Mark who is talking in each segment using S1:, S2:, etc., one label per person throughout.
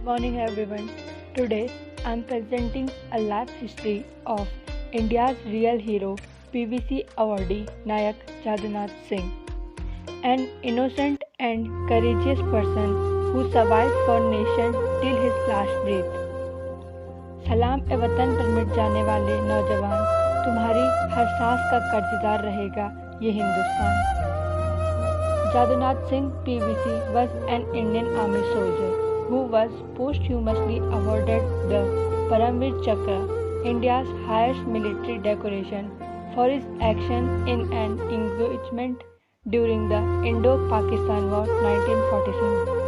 S1: morning everyone. Today I'm presenting a life history of India's real hero PVC awardee Nayak Jadunath Singh, an innocent and courageous person who survived for nation till his last breath. सलाम ए वतन पर मिट जाने वाले नौजवान, तुम्हारी हर सांस का कर्जदार रहेगा ये Hindustan. Jadunath Singh PVC was an Indian Army soldier who was posthumously awarded the Paramveer Chakra, India's highest military decoration, for his action in an engagement during the Indo-Pakistan War 1947.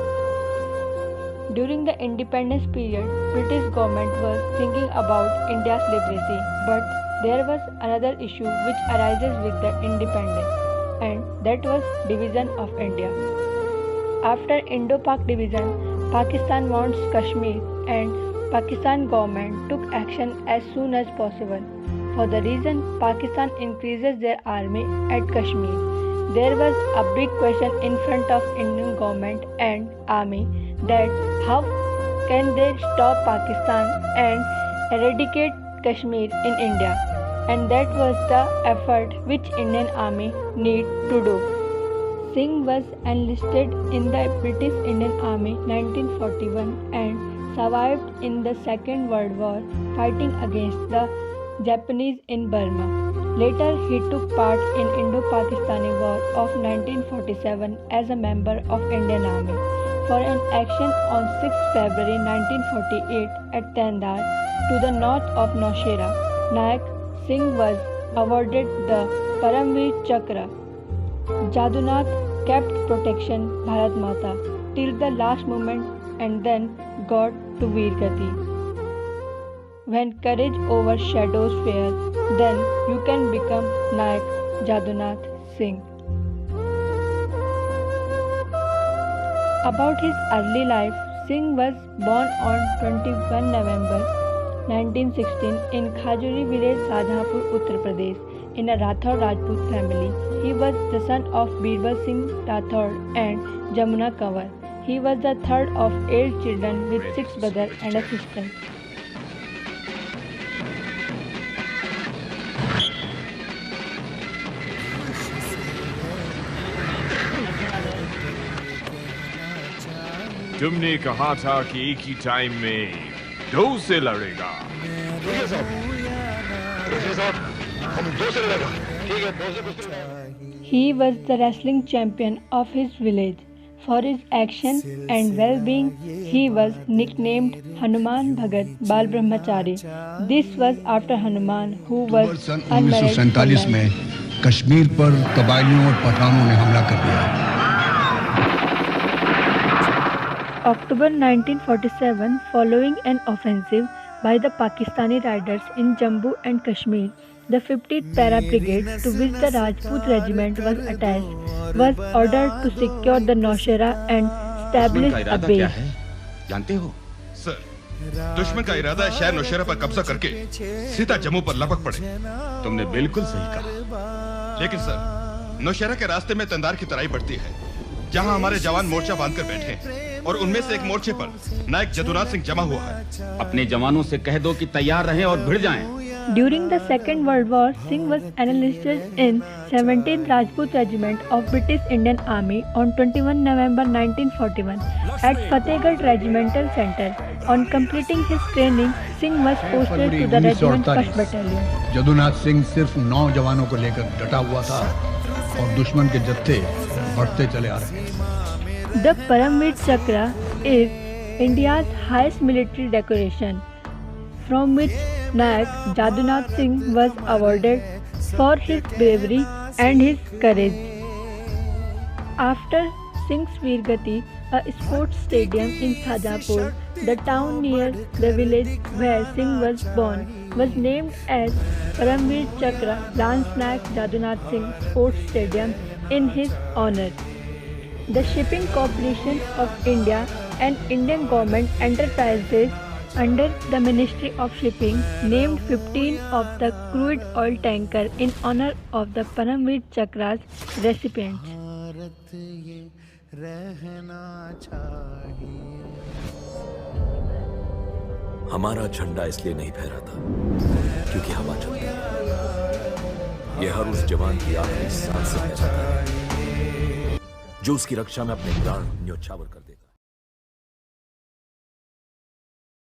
S1: During the independence period, British government was thinking about India's liberty, but there was another issue which arises with the independence, and that was division of India. After Indo-Pak division, Pakistan wants Kashmir and Pakistan government took action as soon as possible. For the reason Pakistan increases their army at Kashmir, there was a big question in front of Indian government and army that how can they stop Pakistan and eradicate Kashmir in India, and that was the effort which Indian army need to do. Singh was enlisted in the British Indian Army 1941 and survived in the Second World War fighting against the Japanese in Burma. Later he took part in Indo-Pakistani War of 1947 as a member of Indian Army. For an action on 6 February 1948 at Tandar to the north of Nowshera, Nayak Singh was awarded the Paramveer Chakra. Jadunath kept protection Bharat Mata till the last moment and then got to Veer Gati. When courage overshadows fear, then you can become Nayak Jadunath Singh. About his early life, Singh was born on 21 November 1916 in Khajuri village, Sadhapur, Uttar Pradesh, in a Rathod Rajput family. He was the son of Birbal Singh Rathod and Jamuna Kanwar. He was the third of 8 children with 6 brothers and a sister.
S2: तुमने कहा था कि एक ही time में 2 से लड़ेगा।
S1: He was the wrestling champion of his village. For his action and well-being, he was nicknamed Hanuman Bhagat Bal Brahmachari. This was after Hanuman, who was
S3: sun
S1: unmarried.
S3: 1947 में कश्मीर पर कबायलियों और पठानों ने हमला कर दिया।
S1: October 1947, following an offensive by the Pakistani riders in Jammu and Kashmir, the 50th Para Brigade, to which the Rajput regiment was attached, was ordered to secure the Nowshera and establish a base.
S4: जानते हो?
S5: Sir, दुश्मन का इरादा है शहर नौशेरा पर कब्जा करके सीधा जम्मू पर लपक पड़े।
S4: तुमने बिल्कुल सही कहा।
S5: लेकिन सर, नौशेरा के रास्ते में तंदार की तराई बढ़ती है, जहां हमारे जवान मोर्चा बांधकर बैठे हैं, और उनमें से एक मोर्चे पर नायक जदुनाथ सिंह जमा हुआ है।
S4: अपने जवानों से कह दो कि तैयार रहें और भिड़ जाएं।
S1: During the Second World War, Singh was enlisted in 17th Rajput Regiment of British Indian Army on 21 November 1941 at Fatehgarh Regimental Center. On completing his training, Singh was posted to the regiment 1st Battalion.
S3: Jadunath Singh सिर्फ 9 जवानों को लेकर डटा हुआ था और दुश्मन के जत्थे बढ़ते चले आ रहे हैं।
S1: The Paramveer Chakra is India's highest military decoration, from which Nayak Jadunath Singh was awarded for his bravery and his courage. After Singh's Veer Gati, a sports stadium in Sadhapur, the town near the village where Singh was born, was named as Paramveer Chakra Lance Nayak Jadunath Singh Sports Stadium in his honor. The Shipping Corporation of India and Indian government enterprises under the Ministry of Shipping named 15 of the crude oil tanker in honor of the Paramveer Chakra's recipients.
S6: हमारा झंडा इसलिए नहीं फहराता क्योंकि हवा चलती है। यह हर उस जवान की आखिरी सांस से फहराता है जो उसकी रक्षा में अपने प्राण न्योछावर कर देता है।